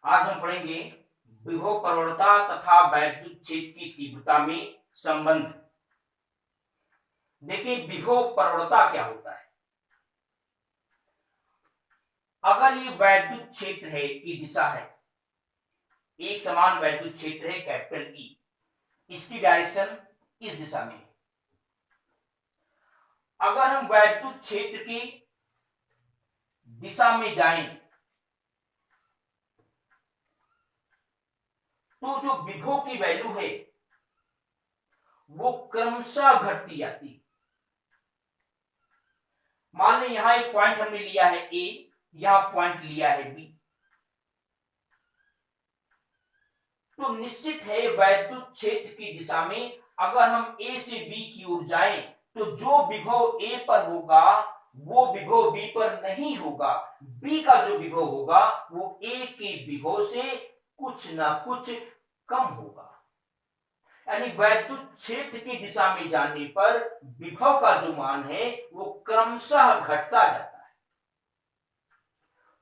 आज हम पढ़ेंगे विभव प्रवणता तथा वैद्युत क्षेत्र की तीव्रता में संबंध। देखिए विभव प्रवणता क्या होता है। अगर ये वैद्युत क्षेत्र है की दिशा है, एक समान वैद्युत क्षेत्र है कैपिटल ई, इसकी डायरेक्शन इस दिशा में। अगर हम वैद्युत क्षेत्र की दिशा में जाएं तो जो विभव की वैल्यू है वो क्रमशः घटती जाती। मान लें यहां एक पॉइंट हमने लिया है ए, यहां पॉइंट लिया है बी, तो निश्चित है वैद्युत क्षेत्र की दिशा में अगर हम ए से बी की ओर जाएं तो जो विभव ए पर होगा वो विभव बी पर नहीं होगा। बी का जो विभव होगा वो ए के विभव से कुछ ना कुछ कम होगा। यानी वैद्युत क्षेत्र की दिशा में जाने पर विभव का जो मान है वो क्रमशः घटता जाता है।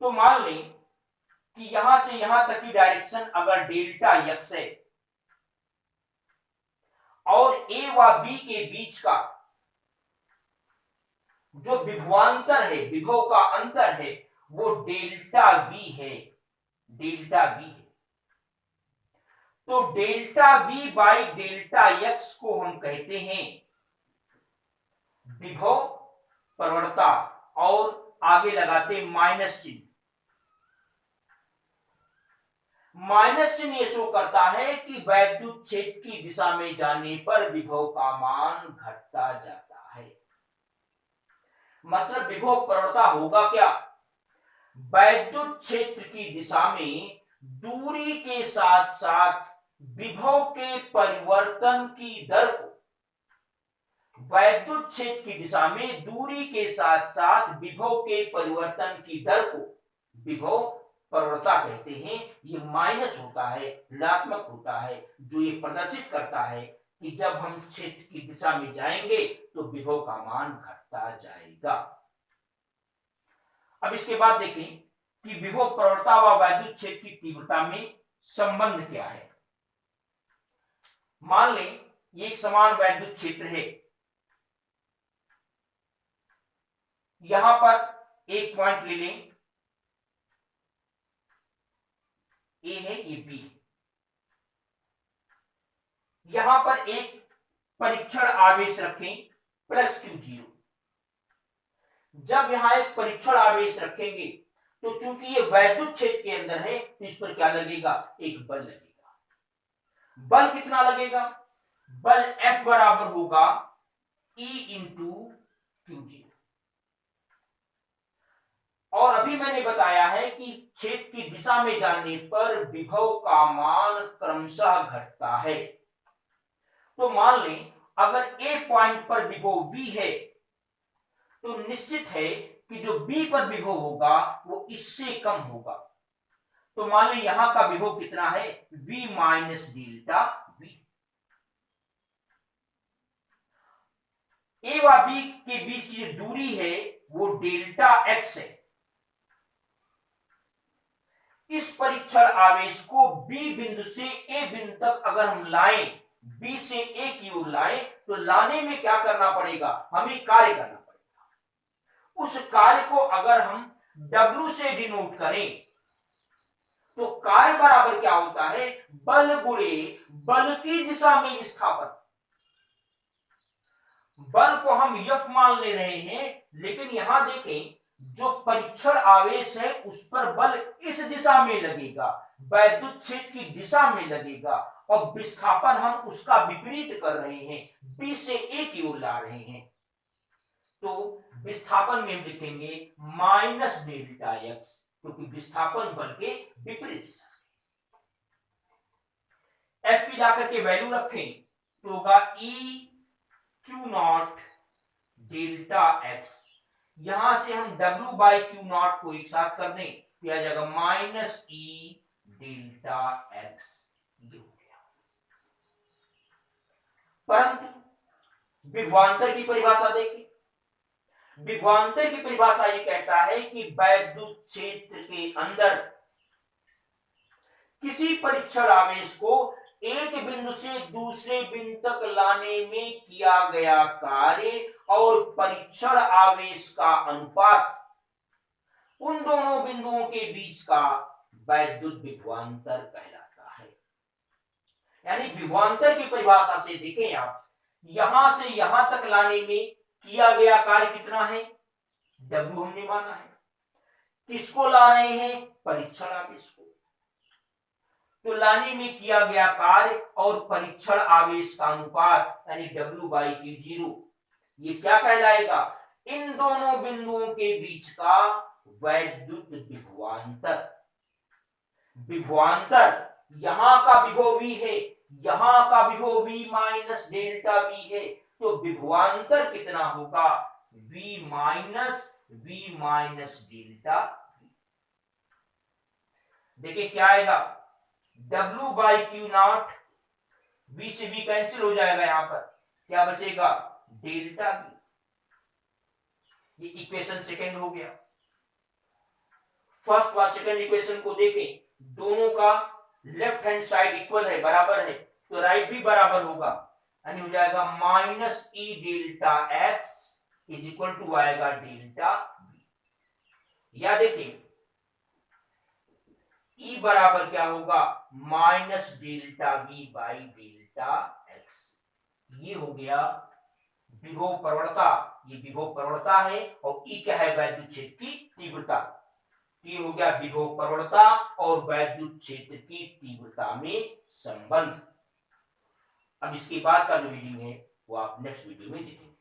तो मान लें कि यहां से यहां तक की डायरेक्शन अगर डेल्टा एक्स है और ए व बी के बीच का जो विभवांतर है, विभव का अंतर है, वो डेल्टा वी है, डेल्टा वी है। तो delta we by delta x को हम कहते हैं विभव प्रवणता, और आगे लगाते माइनस चिन्ह। माइनस चिन्ह ये शो करता है कि वैद्युत क्षेत्र की दिशा में जाने पर विभव का मान घटता जाता है। मतलब विभव प्रवणता होगा क्या, वैद्युत क्षेत्र की दिशा में दूरी के साथ साथ विभव के परिवर्तन की दर को, वैद्युत क्षेत्र की दिशा में दूरी के साथ साथ विभव के परिवर्तन की दर को विभव प्रवणता कहते हैं। ये माइनस होता है, ऋणात्मक होता है, जो ये प्रदर्शित करता है कि जब हम क्षेत्र की दिशा में जाएंगे तो विभव का मान घटता जाएगा। अब इसके बाद देखें कि विभव प्रवणता व वैद्युत क्षेत्र की तीव्रता में संबंध क्या है। मान लें ये एक समान वैद्युत क्षेत्र है, यहां पर एक पॉइंट ले लें, ए है ये बी है। यहां पर एक परीक्षण आवेश रखें प्लस Q0। जब यहां एक परीक्षण आवेश रखेंगे तो चूंकि ये वैद्युत क्षेत्र के अंदर है तो इस पर क्या लगेगा, एक बल लगेगा। बल कितना लगेगा, बल F बराबर होगा E इंटू Q0। और अभी मैंने बताया है कि क्षेत्र की दिशा में जाने पर विभव का मान क्रमशः घटता है। तो मान लें अगर ए पॉइंट पर विभव V है तो निश्चित है कि जो B पर विभव होगा वो इससे कम होगा। तो मान लें यहां का विभव कितना है, V माइनस डेल्टा V। ए व बी के बीच की जो दूरी है वो डेल्टा एक्स है। इस परीक्षण आवेश को बी बिंदु से ए बिंदु तक अगर हम लाएं, बी से ए की ओर लाएं, तो लाने में क्या करना पड़ेगा, हमें कार्य करना पड़ेगा। उस कार्य को अगर हम W से डिनोट करें तो कार्य बराबर क्या होता है, बल गुणे बल की दिशा में विस्थापन। बल को हम F मान ले रहे हैं, लेकिन यहां देखें जो परीक्षण आवेश है उस पर बल इस दिशा में लगेगा, वैद्युत क्षेत्र की दिशा में लगेगा, और विस्थापन हम उसका विपरीत कर रहे हैं, बी से ए की ओर ला रहे हैं। तो विस्थापन में हम लिखेंगे माइनस डेल्टा एक्स, क्योंकि विस्थापन बल के विपरीत दिशा में। एफ की जाकर के वैल्यू रखें तो होगा E Q not delta x. यहां से हम W बाई क्यू नॉट को एक साथ कर दें तो आ जाएगा माइनस ई डेल्टा एक्स। ये हो गया। परंतु विभवांतर की परिभाषा देखिए। विभवांतर की परिभाषा ये कहता है कि वैद्युत क्षेत्र के अंदर किसी परीक्षण आवेश को एक बिंदु से दूसरे बिंदु तक लाने में किया गया कार्य और परीक्षण आवेश का अनुपात उन दोनों बिंदुओं के बीच का वैद्युत विभवांतर कहलाता है। यानी विभवांतर की परिभाषा से देखें आप, यहां से यहां तक लाने में किया गया कार्य कितना है, W हमने माना है। किसको ला रहे हैं, परीक्षण आवेश को। तो लाने में किया गया कार्य और परीक्षण आवेश का अनुपात यानी W/Q0 ये क्या कहलाएगा, इन दोनों बिंदुओं के बीच का वैद्युत विभवांतर। विभवांतर यहां का विभव V है, यहां का विभव V माइनस डेल्टा V है, तो विभवांतर कितना होगा, V माइनस डेल्टा। देखिए क्या आएगा, W/Q0, V से V कैंसिल हो जाएगा, यहां पर क्या बचेगा, डेल्टा V। ये इक्वेशन सेकंड हो गया। फर्स्ट व सेकंड इक्वेशन को देखें, दोनों का लेफ्ट हैंड साइड इक्वल है, बराबर है, तो राइट भी बराबर होगा, यानी हो जाएगा minus E delta X is equal to आएगा डेल्टा V। या देखिए E बराबर क्या होगा, minus delta V by delta X। ये हो गया विभव प्रवणता, ये विभव प्रवणता है, और E क्या है, वैद्युत क्षेत्र की तीव्रता। ये हो गया विभव प्रवणता और वैद्युत क्षेत्र की तीव्रता में संबंध। अब इसके बाद का जो रीडिंग है वो आप नेक्स्ट वीडियो में देखेंगे।